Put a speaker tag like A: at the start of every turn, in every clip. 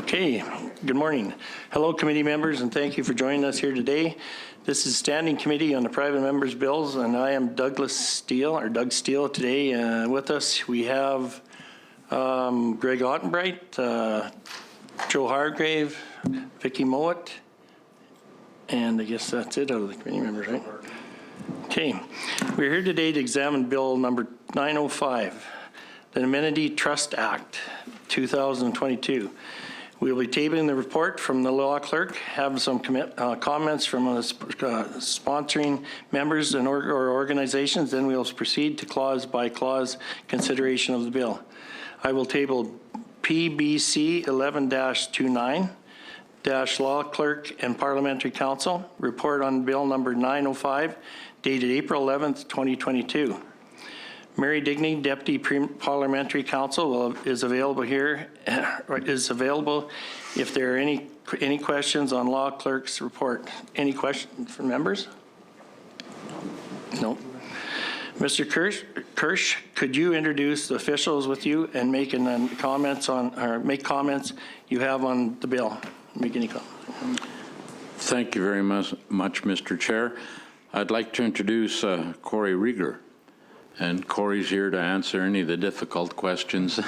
A: Okay, good morning. Hello, committee members, and thank you for joining us here today. This is Standing Committee on the Private Members' Bills, and I am Doug Steele today. With us, we have Greg Ottenbright, Joe Hargrave, Vicki Mowat, and I guess that's it out of the committee members, right? Okay, we're here today to examine Bill number 905, the Amenity Trust Act 2022. We will be tabling the report from the law clerk, have some comments from sponsoring members and or organizations, then we'll proceed to clause by clause consideration of the bill. I will table PBC 11-29, Law Clerk and Parliamentary Council, report on Bill number 905, dated April 11th, 2022. Mary Digney, Deputy Parliamentary Counsel, is available here. If there are any questions on Law Clerk's report. Any questions from members? No. Mr. Kirsch, could you introduce the officials with you and make comments you have on the bill? Make any comments.
B: Thank you very much, Mr. Chair. I'd like to introduce Corey Rieger. And Corey's here to answer any of the difficult questions.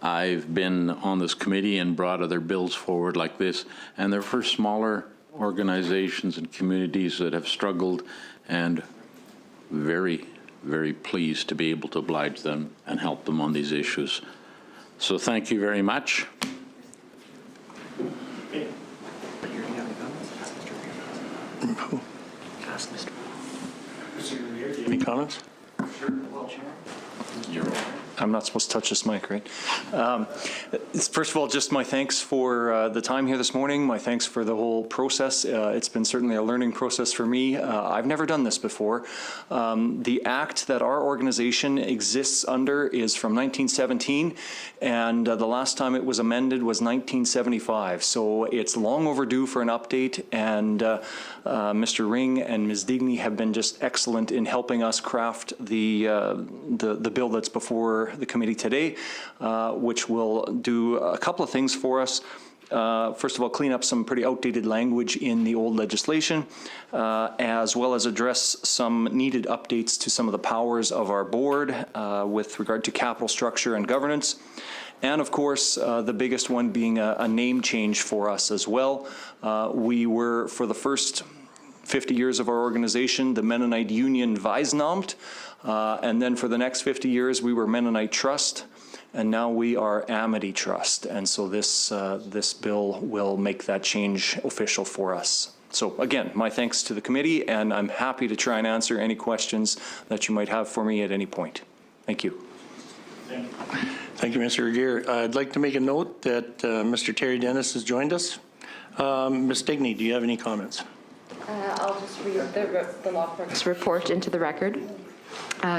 B: I've been on this committee and brought other bills forward like this, and they're for smaller organizations and communities that have struggled, and very, very pleased to be able to oblige them and help them on these issues. So thank you very much.
A: Any comments?
C: I'm not supposed to touch this mic, right? First of all, just my thanks for the time here this morning. My thanks for the whole process. It's been certainly a learning process for me. I've never done this before. The act that our organization exists under is from 1917, and the last time it was amended was 1975. So it's long overdue for an update, and Mr. Ring and Ms. Digney have been just excellent in helping us craft the bill that's before the committee today, which will do a couple of things for us. First of all, clean up some pretty outdated language in the old legislation, as well as address some needed updates to some of the powers of our board with regard to capital structure and governance. And of course, the biggest one being a name change for us as well. We were, for the first 50 years of our organization, the Mennonite Union Weiznamt, and then for the next 50 years we were Mennonite Trust, and now we are Amity Trust, and so this bill will make that change official for us. So again, my thanks to the committee, and I'm happy to try and answer any questions that you might have for me at any point. Thank you.
A: Thank you, Mr. Regier. I'd like to make a note that Mr. Terry Dennis has joined us. Ms. Digney, do you have any comments?
D: I'll just read the law clerk's report into the record.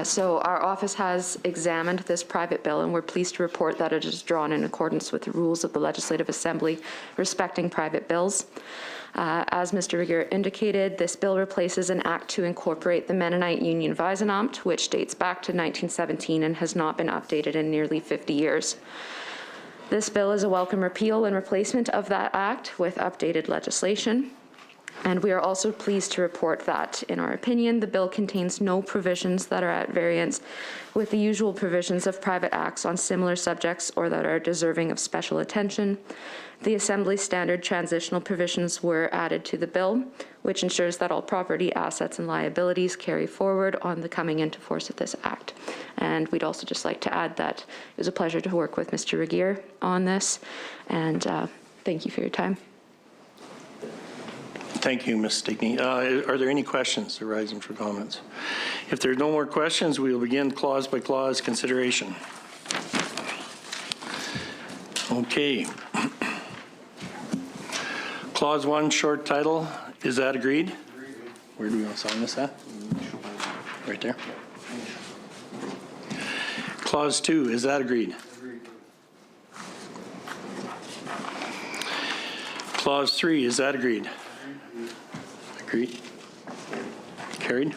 D: So our office has examined this private bill, and we're pleased to report that it is drawn in accordance with the rules of the Legislative Assembly respecting private bills. As Mr. Regier indicated, this bill replaces an act to incorporate the Mennonite Union Weiznamt, which dates back to 1917 and has not been updated in nearly 50 years. This bill is a welcome repeal and replacement of that act with updated legislation. And we are also pleased to report that, in our opinion, the bill contains no provisions that are at variance with the usual provisions of private acts on similar subjects or that are deserving of special attention. The Assembly standard transitional provisions were added to the bill, which ensures that all property, assets, and liabilities carry forward on the coming into force of this act. And we'd also just like to add that it was a pleasure to work with Mr. Regier on this, and thank you for your time.
A: Thank you, Ms. Stickney. Are there any questions arising for comments? If there are no more questions, we will begin clause by clause consideration. Okay. Clause 1, short title. Is that agreed? Where do we want to sign this at? Right there. Clause 2, is that agreed? Clause 3, is that agreed? Agreed. Carried.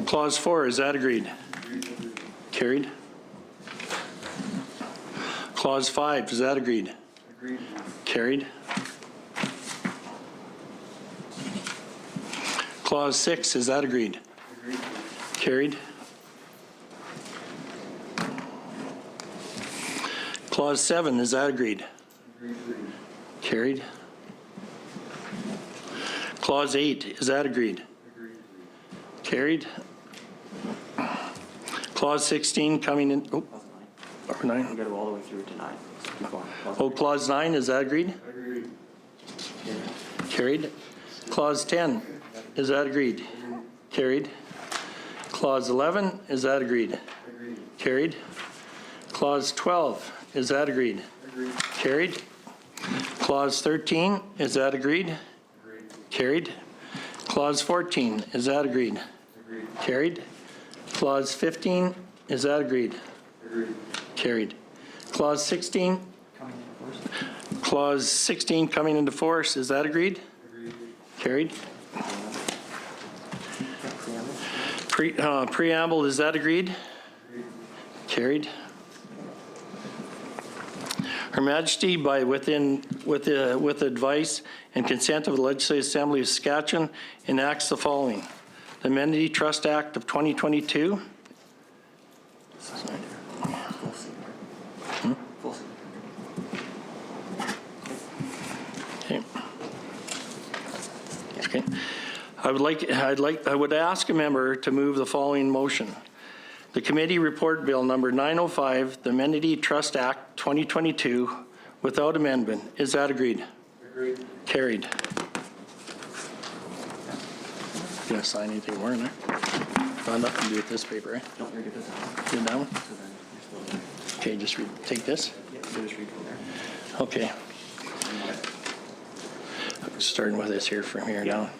A: Clause 4, is that agreed? Carried. Clause 5, is that agreed?
E: Agreed.
A: Carried. Clause 6, is that agreed?
E: Agreed.
A: Carried. Clause 7, is that agreed?
E: Agreed.
A: Carried. Clause 8, is that agreed?
E: Agreed.
A: Carried. Clause 16 coming in, oh, or 9.
F: We got to go all the way through to 9. Keep going.
A: Oh, clause 9, is that agreed?
E: Agreed.
A: Carried. Clause 10, is that agreed? Carried. Clause 11, is that agreed?
E: Agreed.
A: Carried. Clause 12, is that agreed?
E: Agreed.
A: Carried. Clause 13, is that agreed?
E: Agreed.
A: Carried. Clause 14, is that agreed?
E: Agreed.
A: Carried. Clause 15, is that agreed?
E: Agreed.
A: Carried. Clause 16,
F: Coming in first.
A: Clause 16 coming into force, is that agreed?
E: Agreed.
A: Carried.
F: Preamble.
A: Preamble, is that agreed?
E: Agreed.
A: Carried. Her Majesty, with advice and consent of the Legislative Assembly of Saskatchewan, enacts the following. The Amenity Trust Act of 2022.
F: Full signature. Full signature.
A: Okay. Okay. I would ask a member to move the following motion. The committee report bill number 905, the Amenity Trust Act 2022, without amendment. Is that agreed?
E: Agreed.
A: Carried. You gonna sign anything more in there? Nothing to do with this paper, right?
F: Don't forget this one.
A: Did that one?
F: So then you're still there.
A: Okay, just take this.
F: Yeah, so just read from there.
A: Okay. Starting with this here from here down.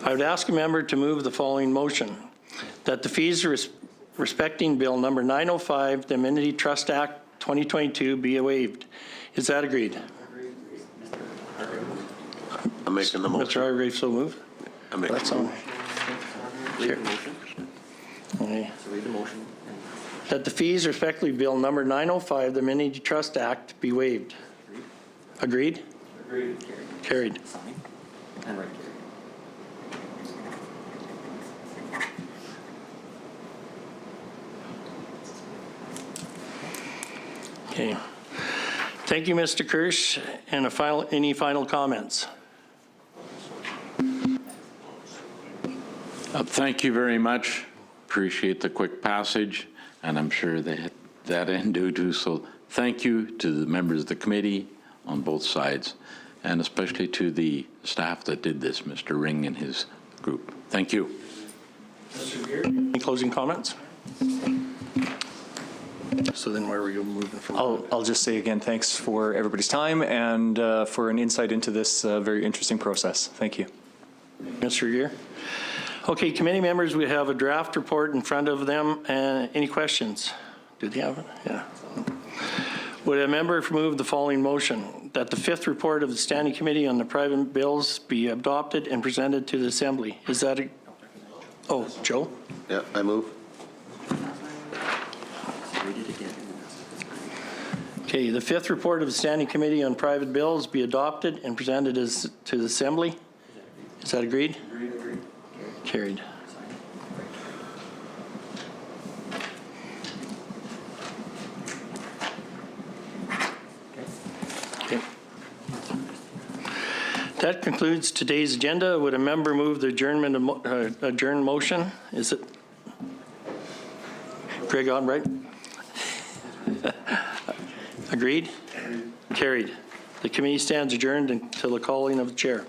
A: I would ask a member to move the following motion, that the fees respecting bill number 905, the Amenity Trust Act 2022 be waived. Is that agreed?
G: I'm making the
A: Mr.
G: motion.
A: Hargrave, so moved?
G: I'm making
A: That's
G: the
A: all.
G: motion.
F: Read the motion.
A: Okay.
F: So read the motion. And
A: That the fees respectively bill number 905, the Amenity Trust Act be waived. Agreed?
E: Agreed.
A: Carried.
F: sign. And right here.
A: Okay. Thank you, Mr. Kirsch. And any final comments?
B: Thank you very much. Appreciate the quick passage, and I'm sure that end do too. So thank you to the members of the committee on both sides, and especially to the staff that did this, Mr. Ring and his group. Thank you.
A: Any closing comments? So then where are we moving from?
C: I'll just say again, thanks for everybody's time and for an insight into this very interesting process. Thank you.
A: Mr. Gear? Okay, committee members, we have a draft report in front of them. Any questions? Do they have it? Yeah. Would a member move the following motion, that the fifth report of the Standing Committee on the Private Bills be adopted and presented to the Assembly? Is that a, oh, Joe?
G: Yeah, I move.
F: Read it again. And then that's
A: Okay, the fifth report of the Standing Committee on Private Bills be adopted and presented to the Assembly? Is that agreed?
E: Agreed. Agreed.
A: Carried. Okay. That concludes today's agenda. Would a member move the adjourn motion? Is it Greg Albright? Agreed? Carried. The committee stands adjourned until the calling of the chair.